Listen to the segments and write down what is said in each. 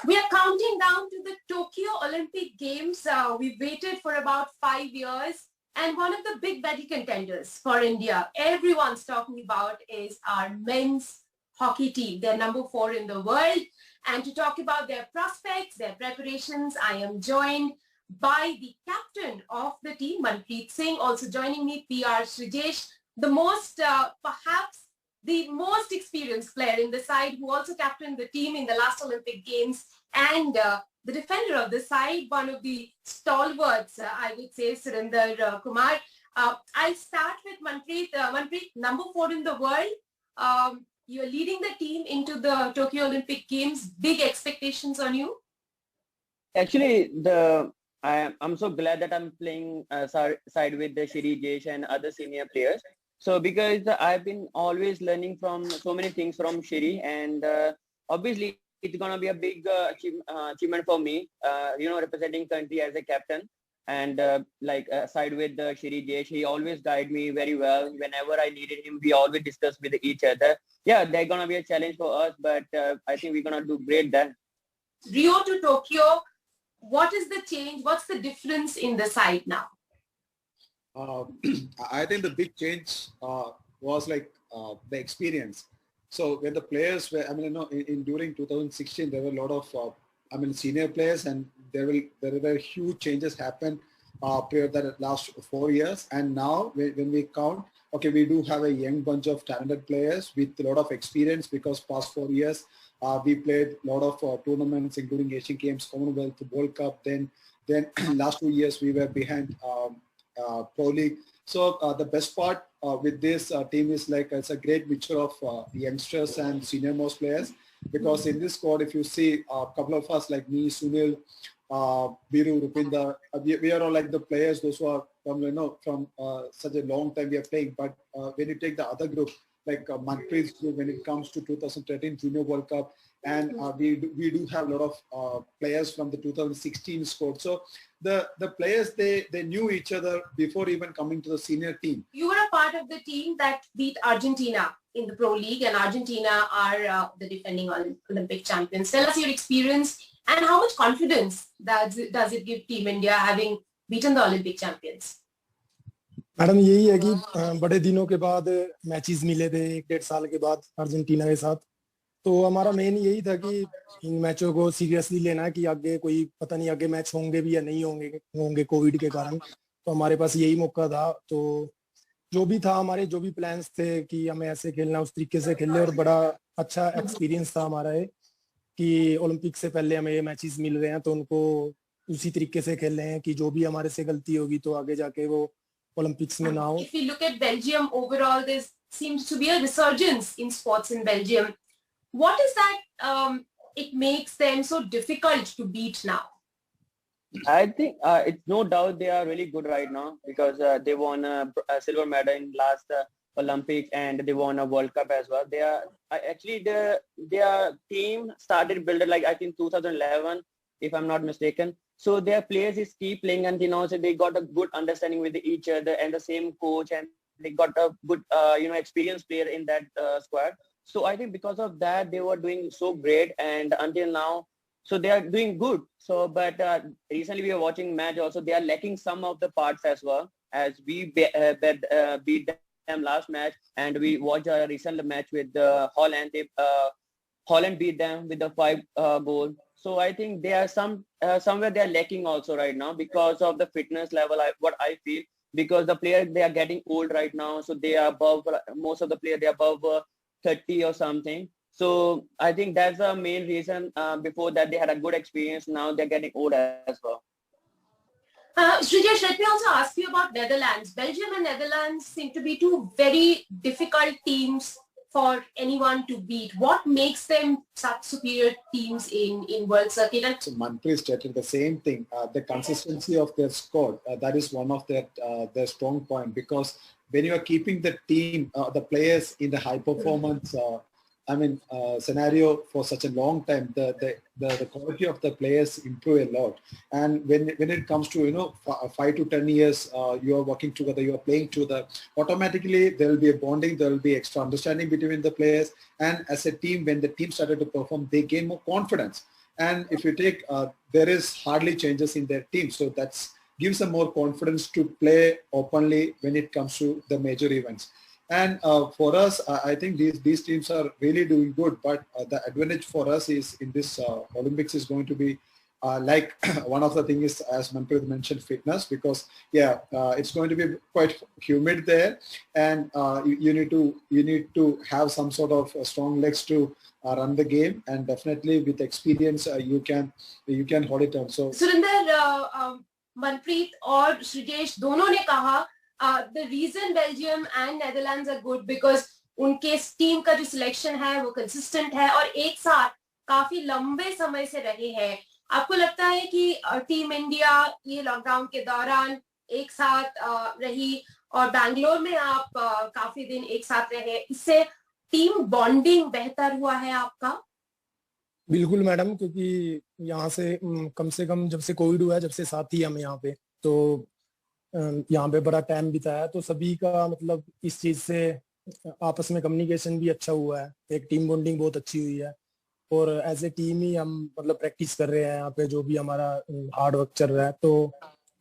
We are counting down to the Tokyo Olympic Games. We've waited for about 5 years. And one of the big medal contenders for India, everyone's talking about, is our men's hockey team. They're number 4 in the world. And to talk about their prospects, their preparations, I am joined by the captain of the team, Manpreet Singh. Also joining me, PR Srijesh, the most, perhaps the most experienced player in the side, who also captained the team in the last Olympic Games, and the defender of the side, one of the stalwarts, I would say, Surinder Kumar. I'll start with Manpreet. Manpreet, number 4 in the world. You're leading the team into the Tokyo Olympic Games. Big expectations on you. Actually, I'm so glad that I'm playing side with the Shri Jesh and other senior players. So because I've been always learning from so many things from Shri, and obviously it's gonna be a big achievement for me. Representing country as a captain, and side with Shri Jesh, he always guide me very well. Whenever I needed him, we always discuss with each other. Yeah, they're gonna be a challenge for us, but I think we're gonna do great then. Rio to Tokyo, what is the change? What's the difference in the side now? I think the big change was the experience. So when the players were, during 2016, there were a lot of, senior players, and there were huge changes happen period that last 4 years. And now when we count, okay, we do have a young bunch of talented players with a lot of experience, because past 4 years, we played a lot of tournaments, including Asian Games, Commonwealth, World Cup. Then last 2 years, we were behind Pro League. So the best part with this team is it's a great mixture of youngsters and senior most players, because in this squad, if you see a couple of us like me, Sunil, Viru, Rupinder, we are all like the players, those who are from such a long time we are playing. But when you take the other group, like Manpreet's group, when it comes to 2013 Junior World Cup, and we do have a lot of players from the 2016 squad. So the players, they knew each other before even coming to the senior team. You were a part of the team that beat Argentina in the Pro League, and Argentina are the defending Olympic champions. Tell us your experience and how much confidence does it give Team India having beaten the Olympic champions? Madam यही है कि बड़े दिनों के बाद matches मिले थे 1-1.5 साल के बाद अर्जेंटीना के साथ, तो हमारा मेन यही था कि इन मैचों को सीरियसली लेना है कि आगे कोई पता नहीं आगे मैच होंगे भी या नहीं होंगे कोविड के कारण। तो हमारे पास यही मौका था, तो जो भी था हमारे जो भी प्लान्स थे कि हमें ऐसे खेलना, उस तरीके से खेलने। और बड़ा अच्छा एक्सपीरियंस था हमारा ये कि ओलंपिक से पहले हमें ये मैचेस मिल रहे हैं, तो उनको उसी तरीके से खेल रहे हैं कि जो भी हमारे से गलती होगी तो आगे जाके वो Olympics में ना हो। If you look at Belgium overall, there seems to be a resurgence in sports in Belgium. What is that it makes them so difficult to beat now? I think it's no doubt they are really good right now, because they won a silver medal in last Olympics, and they won a World Cup as well. They are actually their team started building I think 2011, if I'm not mistaken. So their players is keep playing, and so they got a good understanding with each other and the same coach, and they got a good experienced player in that squad. So I think because of that they were doing so great, and until now, so they are doing good. So but recently we were watching match also, they are lacking some of the parts as well, as we beat them last match, and we watched a recent match with Holland. Holland beat them with the 5 goals. So I think they are somewhere they are lacking also right now because of the fitness level. What I feel, because the players, they are getting old right now, so they are above, most of the players they are above 30 or something. So I think that's the main reason. Before that they had a good experience. Now they're getting old as well. Srijesh, let me also ask you about Netherlands. Belgium and Netherlands seem to be two very difficult teams for anyone to beat. What makes them such superior teams in world circuit? So Manpreet stated the same thing. The consistency of their squad, that is one of their strong point, because when you are keeping the team, the players in the high performance scenario for such a long time, the quality of the players improve a lot. And when it comes to 5 to 10 years, you are working together, you are playing together, automatically there will be a bonding, there will be extra understanding between the players, and as a team, when the team started to perform, they gain more confidence. And if you take, there is hardly changes in their team. So that's gives them more confidence to play openly when it comes to the major events. And for us, I think these teams are really doing good. But the advantage for us is in this Olympics is going to be like one of the things is, as Manpreet mentioned, fitness, because it's going to be quite humid there, and you need to have some sort of strong legs to run the game, and definitely with experience you can hold it on. So Surinder, Manpreet और श्रीजेश दोनों ने कहा the reason Belgium and Netherlands are good because उनके team का जो selection है वो consistent है और एक साथ काफी लंबे समय से रहे हैं. आपको लगता है कि टीम इंडिया ये लॉकडाउन के दौरान एक साथ रही और बैंगलोर में आप काफी दिन एक साथ रहे, इससे टीम बॉन्डिंग बेहतर हुआ है आपका? बिल्कुल मैडम, क्योंकि यहाँ से कम जब से कोविड हुआ है, जब से साथ ही हम यहाँ पे, तो यहाँ पे बड़ा टाइम बिताया, तो सभी का मतलब इस चीज से आपस में कम्युनिकेशन भी अच्छा हुआ है, एक टीम बॉन्डिंग बहुत अच्छी हुई है. और एज ए टीम ही हम मतलब प्रैक्टिस कर रहे हैं यहाँ पे, जो भी हमारा हार्ड वर्क चल रहा है. तो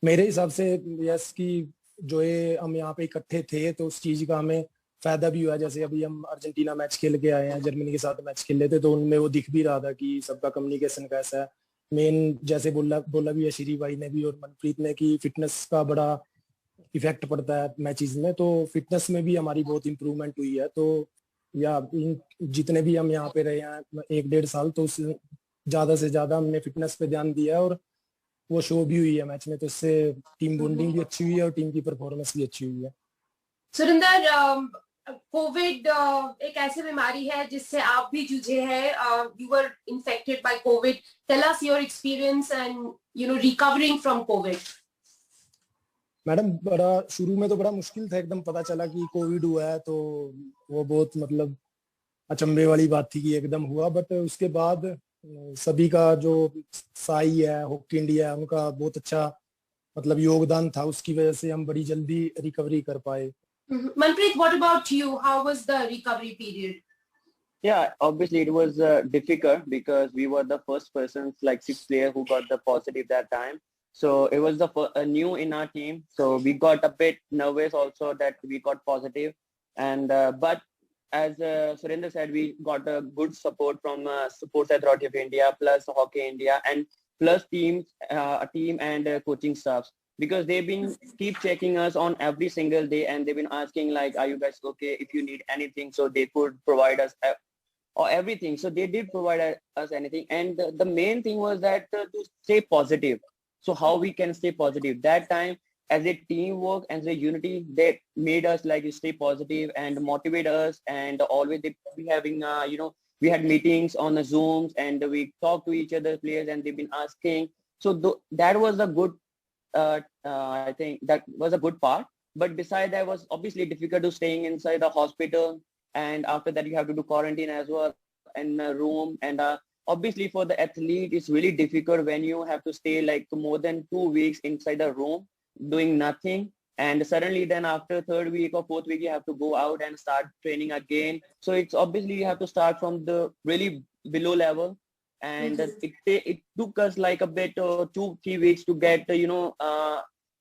मेरे हिसाब से यस कि जो ये हम यहाँ पे इकट्ठे थे तो उस चीज का हमें फायदा भी हुआ. जैसे अभी हम अर्जेंटीना मैच खेल के आए हैं, जर्मनी के साथ मैच खेल रहे थे, तो उनमें वो दिख भी रहा था कि सबका कम्युनिकेशन कैसा है. मेन जैसे बोला भी है श्री भाई ने भी और मनप्रीत ने कि फिटनेस का बड़ा इफेक्ट पड़ता है मैचेस में, तो फिटनेस में भी हमारी बहुत इंप्रूवमेंट हुई है. तो या जितने भी हम यहाँ पे रहे हैं 1-1.5 साल, तो उससे ज्यादा से ज्यादा हमने फिटनेस पे ध्यान दिया और वो शो भी हुई है मैच में, तो इससे टीम बॉन्डिंग भी अच्छी हुई है और टीम की परफॉर्मेंस भी अच्छी हुई है. सुरिंदर, कोविड एक ऐसी बीमारी है जिससे आप भी जूझे हैं. You were infected by COVID. Tell us your experience and recovering from COVID. Madam, शुरू में तो बड़ा मुश्किल था, एकदम पता चला कि कोविड हुआ है तो वो बहुत मतलब अचंभे वाली बात थी कि एकदम हुआ. बट उसके बाद सभी का जो साई है, हॉकी इंडिया है, उनका बहुत अच्छा मतलब योगदान था, उसकी वजह से हम बड़ी जल्दी रिकवरी कर पाए. Manpreet, what about you? How was the recovery period? Yeah, obviously it was difficult because we were the first persons, like 6 players who got the positive that time. So it was the new in our team. So we got a bit nervous also that we got positive. And but as Surendra said, we got a good support from Sports Authority of India, plus Hockey India, and plus team and coaching staffs, because they've been keep checking us on every single day, and they've been asking like, are you guys okay? If you need anything, so they could provide us or everything. So they did provide us anything. And the main thing was that to stay positive. So how we can stay positive that time as a teamwork and as a unity, they made us like stay positive and motivate us. And always they be having, we had meetings on the Zooms and we talked to each other players, and they've been asking. So that was a good, I think that was a good part. But besides that, was obviously difficult to staying inside the hospital. And after that, you have to do quarantine as well in a room. And obviously for the athlete, it's really difficult when you have to stay like more than 2 weeks inside a room doing nothing. And suddenly then after 3rd week or 4th week, you have to go out and start training again. So it's obviously you have to start from the really below level. And it took us like a bit 2-3 weeks to get,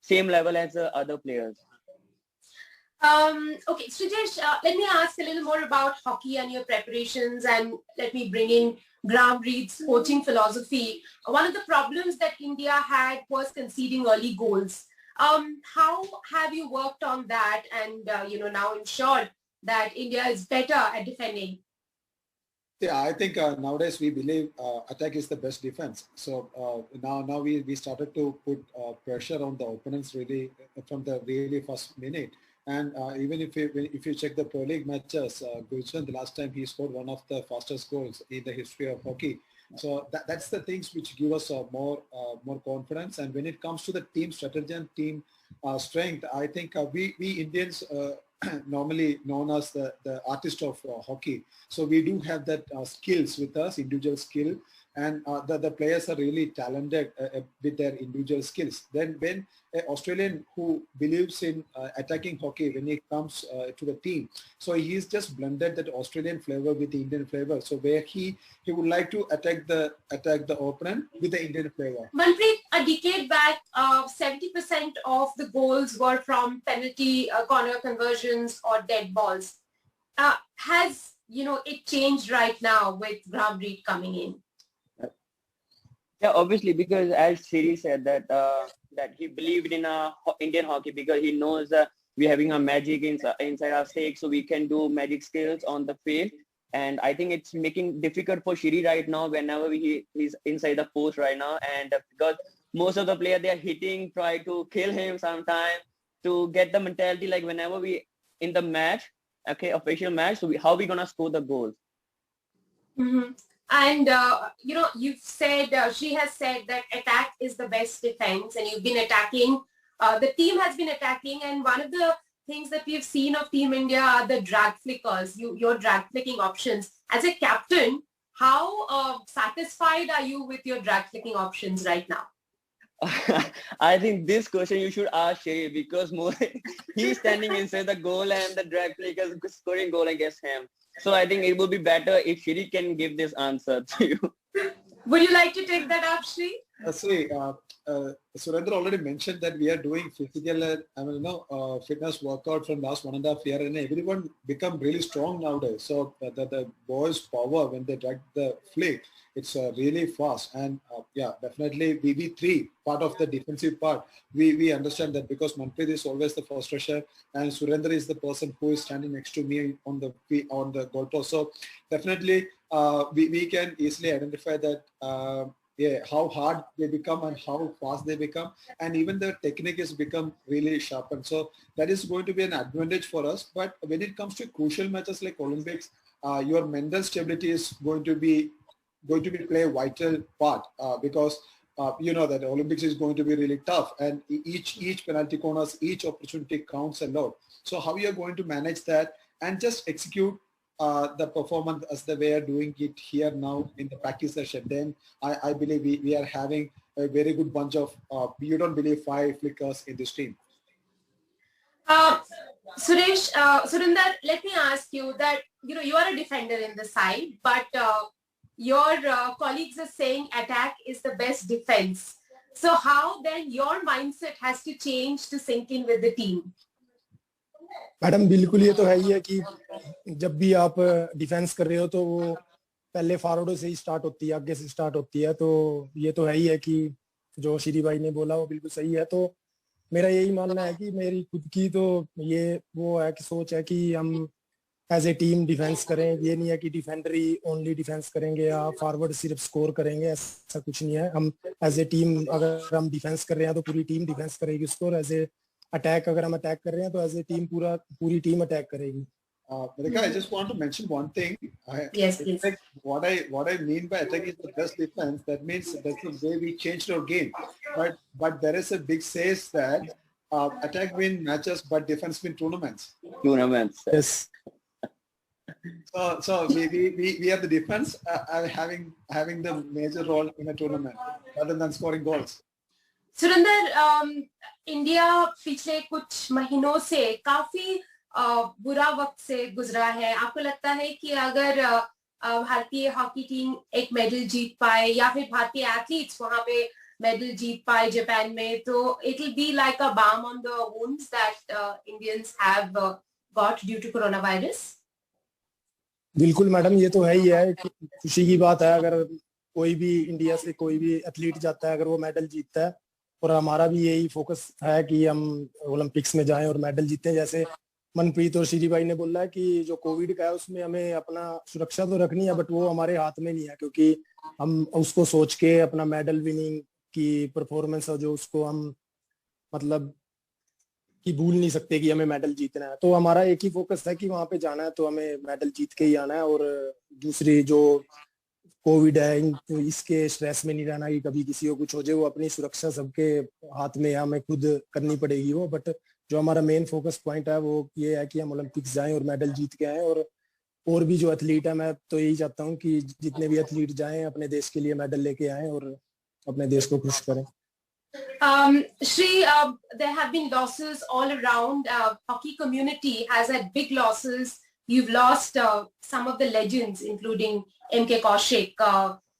same level as the other players. Okay, Srijesh, let me ask a little more about hockey and your preparations, and let me bring in Reid's coaching philosophy. One of the problems that India had was conceding early goals. How have you worked on that and, now ensured that India is better at defending? Yeah, I think nowadays we believe attack is the best defense. So now we started to put pressure on the opponents really from the really first minute. And even if you check the Pro League matches, Gulshan, the last time he scored one of the fastest goals in the history of hockey. So that's the things which give us more confidence. And when it comes to the team strategy and team strength, I think we Indians normally known as the artist of hockey. So we do have that skills with us, individual skill. and the players are really talented with their individual skills. Then when an Australian who believes in attacking hockey when it comes to the team, so he's just blended that Australian flavor with the Indian flavor. So where he would like to attack the opponent with the Indian flavor. Manpreet, a decade back, 70% of the goals were from penalty corner conversions or dead balls. Has it changed right now with Reid coming in? Yeah, obviously, because as Siri said that that he believed in Indian hockey because he knows we're having a magic inside our stake, so we can do magic skills on the field. And I think it's making difficult for Shiri right now whenever he's inside the post right now, and because most of the players, they are hitting, try to kill him sometimes to get the mentality like whenever we in the match, okay, official match, so how we gonna score the goals. Mm-hmm. And, you've said, she has said that attack is the best defense, and you've been attacking. The team has been attacking, and one of the things that we've seen of Team India are the drag flickers, your drag flicking options. As a captain, how satisfied are you with your drag flicking options right now? I think this question you should ask Sherry, because he's standing inside the goal and the drag flickers scoring goal against him. So I think it would be better if Shri can give this answer to you. Would you like to take that up, Shri? Surendra already mentioned that we are doing physical, fitness workout from last 1.5 years, and everyone become really strong nowadays. So the boys' power when they drag the flick, it's really fast. And definitely BB3, part of the defensive part, we understand that because Manpreet is always the first rusher and Surendra is the person who is standing next to me on the goalpost. So definitely we can easily identify that how hard they become and how fast they become, and even the technique has become really sharpened. So that is going to be an advantage for us. But when it comes to crucial matches like Olympics, your mental stability is going to play a vital part because you know that the Olympics is going to be really tough, and each penalty corners, each opportunity counts a lot. So how you are going to manage that and just execute the performance as the way are doing it here now in the practice session, then I believe we are having a very good bunch of, you don't believe 5 flickers in this team. Surinder, let me ask you that, you are a defender in the side, but your colleagues are saying attack is the best defense. So how then your mindset has to change to sync in with the team? Madam बिल्कुल ये तो है ही है कि जब भी आप defence कर रहे हो तो वो पहले फॉरवर्ड से ही स्टार्ट होती है, आगे से स्टार्ट होती है. तो ये तो है ही है कि जो श्री भाई ने बोला वो बिल्कुल सही है. तो मेरा यही मानना है कि मेरी खुद की तो ये वो है कि सोच है कि हम एज ए टीम डिफेंस करें. ये नहीं है कि डिफेंडर ही ओनली डिफेंस करेंगे या फॉरवर्ड सिर्फ स्कोर करेंगे, ऐसा कुछ नहीं है. हम एज ए टीम अगर हम डिफेंस कर रहे हैं तो पूरी टीम डिफेंस करेगी उसको, और एज ए अटैक अगर हम अटैक कर रहे हैं तो एज ए टीम पूरी टीम अटैक करेगी. Marika, I just want to mention one thing. Yes, please. What I mean by attack is the best defense. That means that's the way we changed our game. But there is a big says that attack win matches, but defense win tournaments. Tournaments. Yes. So we are the defense having the major role in a tournament rather than scoring goals. Surendra, India पिछले कुछ महीनों से काफी बुरा वक्त से गुजरा है. आपको लगता है कि अगर भारतीय हॉकी टीम एक मेडल जीत पाए या फिर भारतीय एथलीट्स वहां पे मेडल जीत पाए जापान में, तो it will be like a balm on the wounds that Indians have got due to coronavirus? बिल्कुल मैडम, ये तो है ही है. खुशी की बात है अगर कोई भी इंडिया से कोई भी एथलीट जाता है, अगर वो मेडल जीतता है. और हमारा भी यही फोकस है कि हम ओलंपिक्स में जाएं और मेडल जीतें. जैसे मनप्रीत और श्री भाई ने बोला है कि जो कोविड का है उसमें हमें अपना सुरक्षा तो रखनी है, बट वो हमारे हाथ में नहीं है, क्योंकि हम उसको सोच के अपना मेडल विनिंग की परफॉर्मेंस है जो उसको हम मतलब कि भूल नहीं सकते कि हमें मेडल जीतना है. तो हमारा एक ही फोकस है कि वहां पे जाना है तो हमें मेडल जीत के ही आना है. और दूसरी जो कोविड है तो इसके स्ट्रेस में नहीं रहना कि कभी किसी को कुछ हो जाए. वो अपनी सुरक्षा सबके हाथ में है, हमें खुद करनी पड़ेगी वो. बट जो हमारा मेन फोकस पॉइंट है वो ये है कि हम ओलंपिक्स जाएं और मेडल जीत के आए. और और भी जो एथलीट है, मैं तो यही चाहता हूँ कि जितने भी एथलीट जाएं अपने देश के लिए मेडल लेके आएं और अपने देश को खुश करें. Shri, there have been losses all around. Hockey community has had big losses. You've lost some of the legends, including M.K. Kaushik.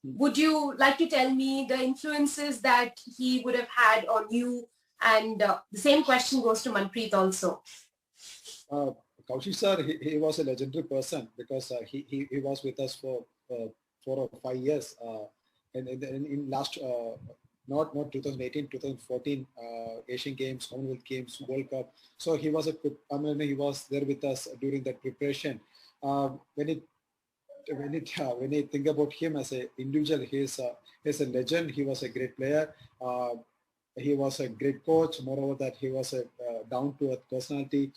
Would you like to tell me the influences that he would have had on you? And the same question goes to Manpreet also. Kaushik sir, he was a legendary person because he was with us for 4 or 5 years. In last not 2018, 2014 Asian Games, Commonwealth Games, World Cup. So he was he was there with us during that preparation. When you think about him as an individual, he's a legend. He was a great player. He was a great coach. Moreover, that he was a down-to-earth personality,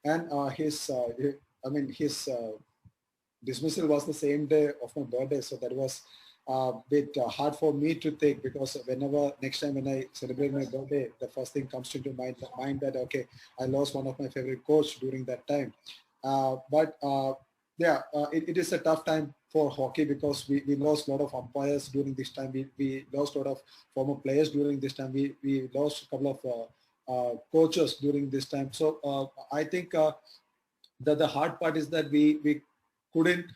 and his dismissal was the same day of my birthday. So that was a bit hard for me to take, because whenever next time when I celebrate my birthday, the first thing comes to my mind that, okay, I lost one of my favorite coach during that time. It is a tough time for hockey because we lost a lot of umpires during this time. We lost a lot of former players during this time. We lost a couple of coaches during this time. So I think that the hard part is that we couldn't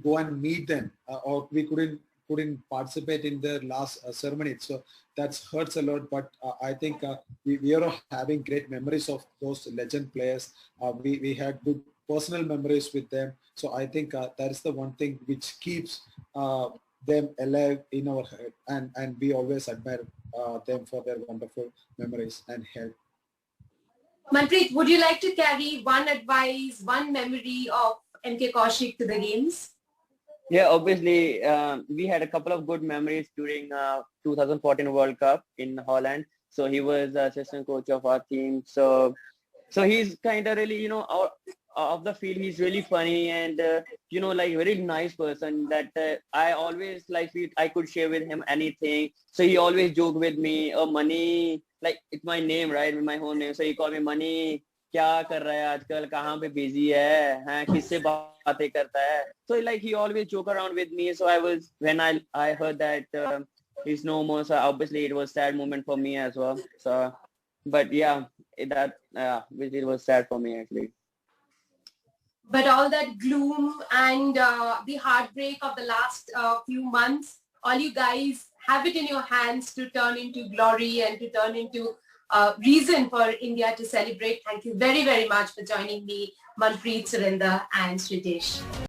go and meet them, or we couldn't participate in their last ceremony. So that hurts a lot. But I think we are having great memories of those legend players. We had good personal memories with them. So I think that is the one thing which keeps them alive in our head, and we always admire them for their wonderful memories and help. Manpreet, would you like to carry one advice, one memory of M.K. Kaushik to the games? Yeah, obviously, we had a couple of good memories during 2014 World Cup in Holland. So he was assistant coach of our team. So he's kind of really, out of the field, he's really funny and, like very nice person that I always I could share with him anything. So he always joked with me, oh, Money, like it's my name, right? My whole name. So he called me Money. क्या कर रहा है आजकल, कहाँ पे busy है, हैं किससे बातें करता है. So like he always joke around with me. So when I heard that he's no more, so obviously it was a sad moment for me as well. So but yeah, it was sad for me actually. But all that gloom and the heartbreak of the last few months, all you guys have it in your hands to turn into glory and to turn into reason for India to celebrate. Thank you very, very much for joining me, Manpreet, Surinder and Shritesh.